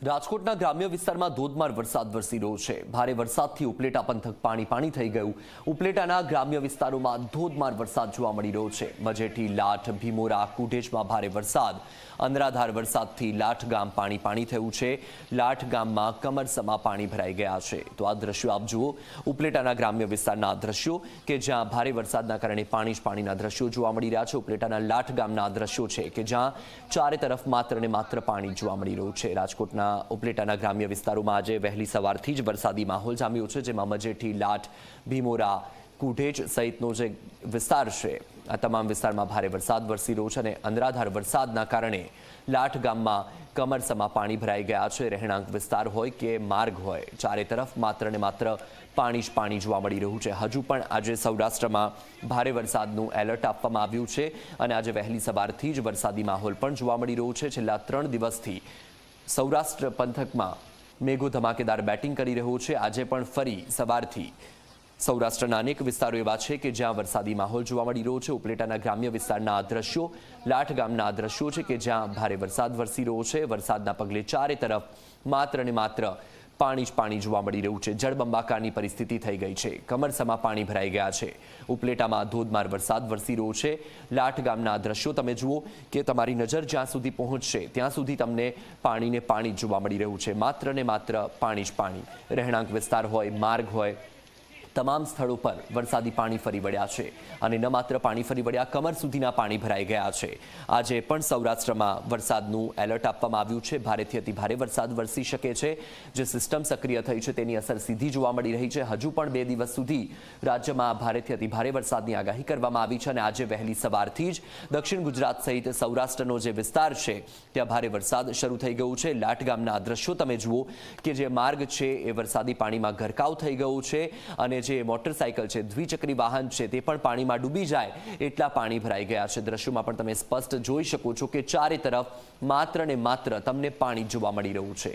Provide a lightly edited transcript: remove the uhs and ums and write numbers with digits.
રાજકોટના ગ્રામ્ય વિસ્તારમાં ધોધમાર વરસાદ વરસી રહ્યો છે। ભારે વરસાદથી ઉપલેટા પંથક પાણી થઈ ગયું। ઉપલેટાના ગ્રામ્ય વિસ્તારોમાં ધોધમાર વરસાદ જોવા મળી રહ્યો છે। મજેઠી, લાઠ, ભીમોરા, કુઢેજમાં ભારે વરસાદ, અનરાધાર વરસાદથી લાઠ ગામ પાણી થયું છે। લાઠ ગામમાં કમરસમાં પાણી ભરાઈ ગયા છે। તો આ દ્રશ્યો આપ જુઓ, ઉપલેટાના ગ્રામ્ય વિસ્તારના દ્રશ્યો કે જ્યાં ભારે વરસાદના કારણે પાણીના દ્રશ્યો જોવા મળી રહ્યા છે। ઉપલેટાના લાઠ ગામના દ્રશ્યો છે કે જ્યાં ચારે તરફ માત્ર ને માત્ર પાણી જોવા મળી રહ્યું છે। રાજકોટના ઉપલેટાના ગ્રામ્ય વિસ્તારોમાં આજે વહેલી સવારથી જ વરસાદી માહોલ જામ્યો છે, જેમાં મજેઠી, લાઠ, ભીમોરા, કુઢેજ સહિતનો જે વિસ્તાર છે આ તમામ વિસ્તારમાં ભારે વરસાદ વરસી રહ્યો છે અને અનરાધાર વરસાદના કારણે લાઠ ગામમાં કમરસમાં પાણી ભરાઈ ગયા છે। રહેણાંક વિસ્તાર હોય કે માર્ગ હોય, ચારે તરફ માત્ર ને માત્ર પાણી જોવા મળી રહ્યું છે। હજુ પણ આજે સૌરાષ્ટ્રમાં ભારે વરસાદનું એલર્ટ આપવામાં આવ્યું છે અને આજે વહેલી સવારથી જ વરસાદી માહોલ પણ જોવા મળી રહ્યો છે। છેલ્લા 3 દિવસથી સૌરાષ્ટ્ર પંથકમાં મેઘો ધમાકેદાર બેટિંગ કરી રહ્યો છે। આજે પણ ફરી સવારથી સૌરાષ્ટ્રના અનેક વિસ્તારો એવા છે કે જ્યાં વરસાદી માહોલ જોવા મળી રહ્યો છે। ઉપલેટાના ગ્રામ્ય વિસ્તારના આ દ્રશ્યો, લાઠ ગામના આ દ્રશ્યો છે કે જ્યાં ભારે વરસાદ વરસી રહ્યો છે। વરસાદના પગલે ચારે તરફ માત્ર ને માત્ર પાણી જોવા મળી રહ્યું છે। જળબંબાકારની પરિસ્થિતિ થઈ ગઈ છે। કમરસમાં પાણી ભરાઈ ગયા છે। ઉપલેટામાં ધોધમાર વરસાદ વરસી રહ્યો છે। લાઠ ગામના દ્રશ્યો તમે જુઓ કે તમારી નજર જ્યાં સુધી પહોંચશે ત્યાં સુધી તમને પાણી જોવા મળી રહ્યું છે। માત્ર ને માત્ર પાણી। રહેણાંક વિસ્તાર હોય, માર્ગ હોય, તમામ સ્થળો પર વરસાદી પાણી ફરી વળ્યા છે અને ન માત્ર પાણી ફરી વળ્યા, કમર સુધીના પાણી ભરાઈ ગયા છે। આજે પણ સૌરાષ્ટ્રમાં વરસાદનું એલર્ટ આપવામાં આવ્યું છે। ભારેથી અતિ ભારે વરસાદ વરસી શકે છે। જે સિસ્ટમ સક્રિય થઈ છે તેની અસર સીધી જોવા મળી રહી છે। હજુ પણ 2 દિવસ સુધી રાજ્યમાં ભારેથી અતિ ભારે વરસાદની આગાહી કરવામાં આવી છે અને આજે વહેલી સવારથી જ દક્ષિણ ગુજરાત સહિત સૌરાષ્ટ્રનો જે વિસ્તાર છે ત્યાં ભારે વરસાદ શરૂ થઈ ગયું છે। લાઠ ગામના દ્રશ્યો તમે જુઓ કે જે માર્ગ છે એ વરસાદી પાણીમાં ગરકાવ થઈ ગયું છે અને જે મોટરસાઇકલ છે, દ્વિચક્રી વાહન છે, તે પણ પાણીમાં ડૂબી જાય એટલા પાણી ભરાઈ ગયા છે। દ્રશ્યોમાં પણ તમે સ્પષ્ટ જોઈ શકો છો કે ચારે તરફ માત્ર ને માત્ર તમને પાણી જોવા મળી રહ્યું છે।